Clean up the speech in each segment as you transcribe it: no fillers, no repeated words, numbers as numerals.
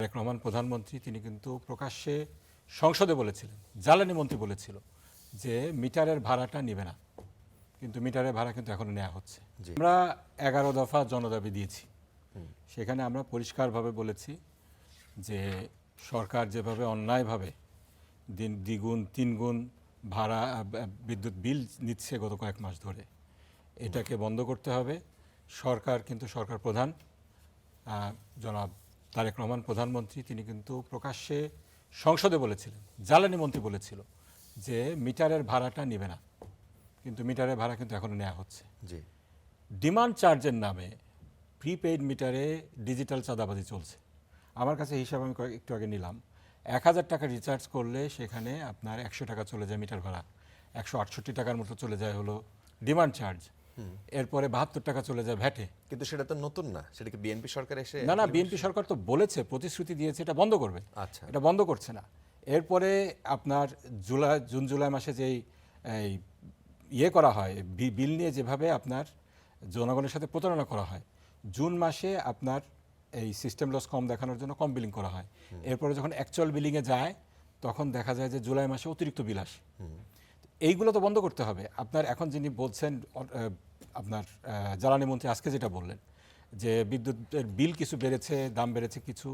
তারেক রহমান প্রধানমন্ত্রী তিনি কিন্তু প্রকাশ্যে সংসদে বলেছিলেন, জ্বালানি মন্ত্রী বলেছিল যে মিটারের ভাড়াটা নেবে না, কিন্তু মিটারের ভাড়া কিন্তু এখনো নেওয়া হচ্ছে। আমরা 11 দফা জনদাবি দিয়েছি, সেখানে আমরা পরিষ্কারভাবে বলেছি যে সরকার যেভাবে অন্যায়ভাবে দ্বিগুণ তিনগুণ ভাড়া বিদ্যুৎ বিল নিচ্ছে গত কয়েক মাস ধরে, এটাকে বন্ধ করতে হবে। সরকার কিন্তু সরকার প্রধান জনাব তারেক রহমান প্রধানমন্ত্রী তিনি কিন্তু প্রকাশ্যে সংসদে বলেছিলেন, জ্বালানি মন্ত্রী বলেছিল যে মিটারের ভাড়াটা নেবে না, কিন্তু মিটারের ভাড়া কিন্তু এখনো নেওয়া হচ্ছে। ডিমান্ড চার্জের নামে প্রিপেইড মিটারে ডিজিটাল চাঁদাবাজি চলছে। আমার কাছে হিসাব আমি একটু আগে নিলাম, 1000 টাকা রিচার্জ করলে সেখানে আপনার 100 টাকা চলে যায় মিটার ভাড়া, 168 টাকার মতো চলে যায় হলো ডিমান্ড চার্জ, এরপরে 72 টাকা চলে যায় ভ্যাটে। কিন্তু সেটা তো নতুন না, সেটা কি বিএনপি সরকার এসে? না, বিএনপি সরকার তো বলেছে, প্রতিশ্রুতি দিয়েছে এটা বন্ধ করবে। আচ্ছা, এটা বন্ধ করছে না। এরপরে আপনার জুন জুলাই মাসে যেই করা হয়, বিল নিয়ে যেভাবে আপনার জনগণের সাথে প্রতারণা করা হয়, জুন মাসে আপনার এই সিস্টেম লস কম দেখানোর জন্য কম বিলিং করা হয়। এরপরে যখন অ্যাকচুয়াল বিলিংয়ে যায় তখন দেখা যায় যে জুলাই মাসে অতিরিক্ত বিল আসে। এইগুলো তো বন্ধ করতে হবে। আপনার এখন যিনি বলছেন আপনার জ্বালানি মন্ত্রী আজকে যেটা বললেন যে বিদ্যুতের বিল কিছু বেড়েছে, দাম বেড়েছে, কিছু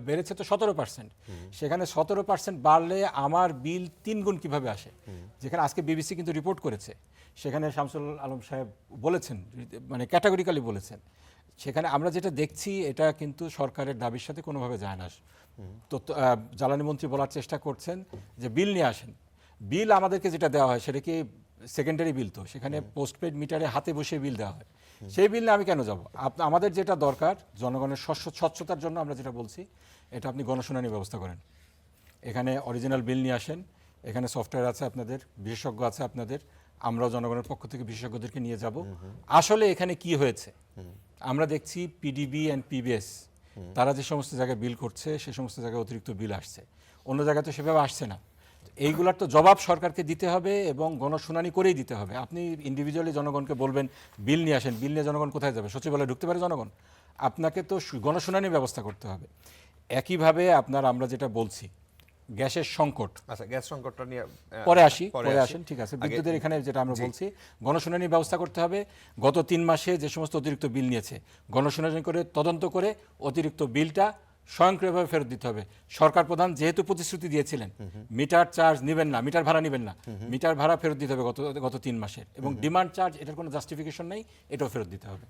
বেড়েছে তো 17%, সেখানে 17% বাড়লে আমার বিল 3 গুণ কিভাবে আসে? যেখানে আজকে বিবিসি কিন্তু রিপোর্ট করেছে, সেখানে শামসুল আলম সাহেব বলেছেন, মানে ক্যাটাগরিক্যালি বলেছেন, সেখানে আমরা যেটা দেখছি এটা কিন্তু সরকারের দাবির সাথে কোনোভাবে যায় না। তো জ্বালানি মন্ত্রী বলার চেষ্টা করছেন যে বিল নিয়ে আসেন। বিল আমাদেরকে যেটা দেওয়া হয় সেটা কি সেকেন্ডারি বিল? তো সেখানে পোস্টপেড মিটারে হাতে বসে বিল দেওয়া হয়, সেই বিল নিয়ে আমি কেন যাব? আমাদের যেটা দরকার জনগণের স্বচ্ছতার জন্য আমরা যেটা বলছি, এটা আপনি গণশুনানি ব্যবস্থা করেন, এখানে অরিজিনাল বিল নিয়ে আসেন, এখানে সফটওয়্যার আছে আপনাদের, বিশেষজ্ঞ আছে আপনাদের, আমরাও জনগণের পক্ষ থেকে বিশেষজ্ঞদেরকে নিয়ে যাব। আসলে এখানে কি হয়েছে আমরা দেখছি, পিডিবি অ্যান্ড পিবিএস তারা যে সমস্ত জায়গায় বিল করছে সে সমস্ত জায়গায় অতিরিক্ত বিল আসছে, অন্য জায়গায় তো সেভাবে আসছে না। এইগুলার তো জবাব সরকারকে দিতে হবে এবং গণশুনানি করেই দিতে হবে। আপনি ইন্ডিভিজুয়ালি জনগণকে বলবেন বিল নিয়ে আসেন, বিল নিয়ে জনগণ কোথায় যাবে? সচিবালয়ে ঢুকতে পারে জনগণ? আপনাকে তো গণশুনানির ব্যবস্থা করতে হবে। একইভাবে আমরা যেটা বলছি গ্যাসের সংকট, আচ্ছা গ্যাস সংকটটা নিয়ে পরে আসেন, ঠিক আছে। বিদ্যুতের এখানে যেটা আমরা বলছি গণশুনানির ব্যবস্থা করতে হবে। গত 3 মাসে যে সমস্ত অতিরিক্ত বিল নিয়েছে গণশুনানি করে তদন্ত করে অতিরিক্ত বিলটা স্বয়ংক্রিয়ভাবে ফেরত দিতে হবে। সরকার প্রধান যেহেতু প্রতিশ্রুতি দিয়েছিলেন মিটার চার্জ নেবেন না, মিটার ভাড়া নেবেন না, মিটার ভাড়া ফেরত দিতে হবে গত 3 মাসের, এবং ডিমান্ড চার্জ এটার কোনো জাস্টিফিকেশন নেই, এটাও ফেরত দিতে হবে।